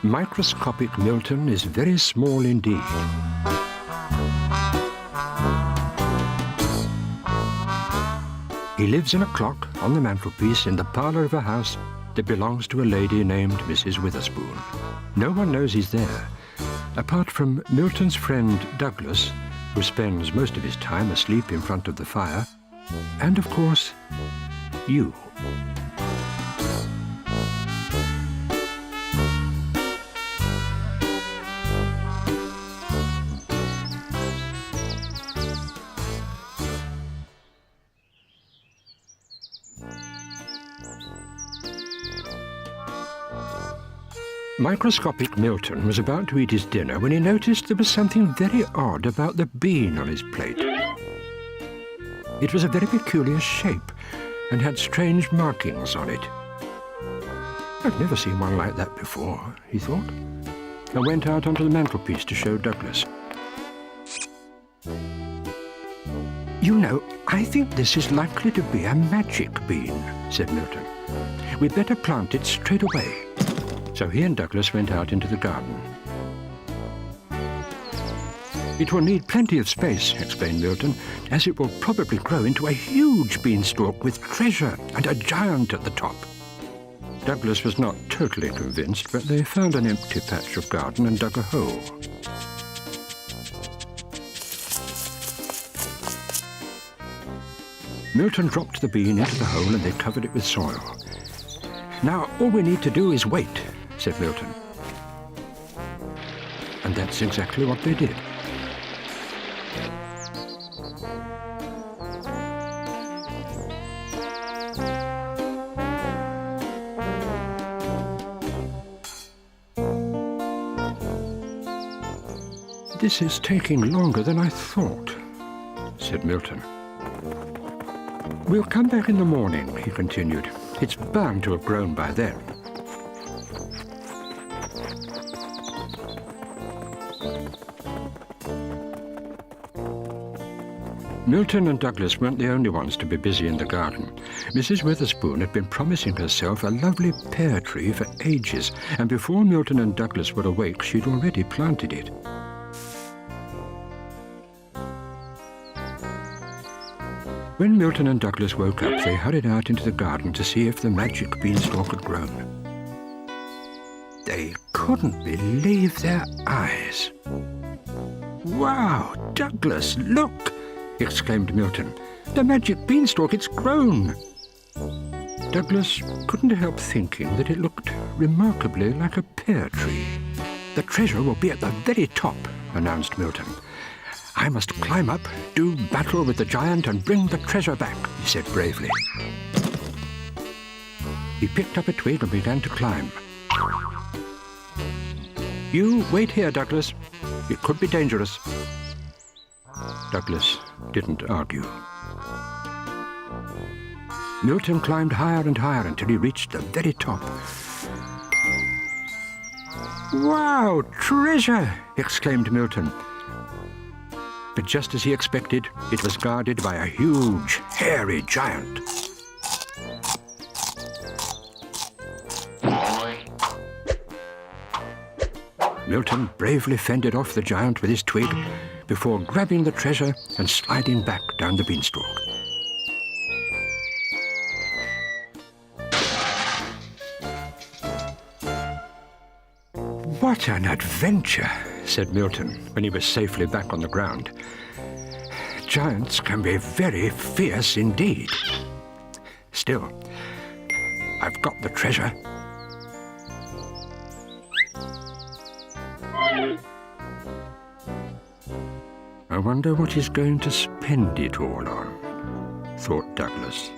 Microscopic Milton is very small indeed. He lives in a clock on the mantelpiece in the parlour of a house that belongs to a lady named Mrs. Witherspoon. No one knows he's there, apart from Milton's friend Douglas, who spends most of his time asleep in front of the fire, and, of course, you. Microscopic Milton was about to eat his dinner when he noticed there was something very odd about the bean on his plate. It was a very peculiar shape and had strange markings on it. I've never seen one like that before, he thought, and went out onto the mantelpiece to show Douglas. You know, I think this is likely to be a magic bean, said Milton. We'd better plant it straight away. So he and Douglas went out into the garden. It will need plenty of space, explained Milton, as it will probably grow into a huge beanstalk with treasure and a giant at the top. Douglas was not totally convinced, but they found an empty patch of garden and dug a hole. Milton dropped the bean into the hole and they covered it with soil. Now, all we need to do is wait, said Milton. And that's exactly what they did. This is taking longer than I thought, said Milton. We'll come back in the morning, he continued. It's bound to have grown by then. Milton and Douglas weren't the only ones to be busy in the garden. Mrs. Witherspoon had been promising herself a lovely pear tree for ages, and before Milton and Douglas were awake, she'd already planted it. When Milton and Douglas woke up, they hurried out into the garden to see if the magic beanstalk had grown. They couldn't believe their eyes. Wow, Douglas, look! Exclaimed Milton. The magic beanstalk, it's grown! Douglas couldn't help thinking that it looked remarkably like a pear tree. The treasure will be at the very top, announced Milton. I must climb up, do battle with the giant and bring the treasure back, he said bravely. He picked up a twig and began to climb. You wait here, Douglas. It could be dangerous. Douglas didn't argue. Milton climbed higher and higher until he reached the very top. Wow, treasure! Exclaimed Milton. But just as he expected, it was guarded by a huge, hairy giant. Milton bravely fended off the giant with his twig before grabbing the treasure and sliding back down the beanstalk. What an adventure, said Milton when he was safely back on the ground. Giants can be very fierce indeed. Still, I've got the treasure. I wonder what he's going to spend it all on, thought Douglas.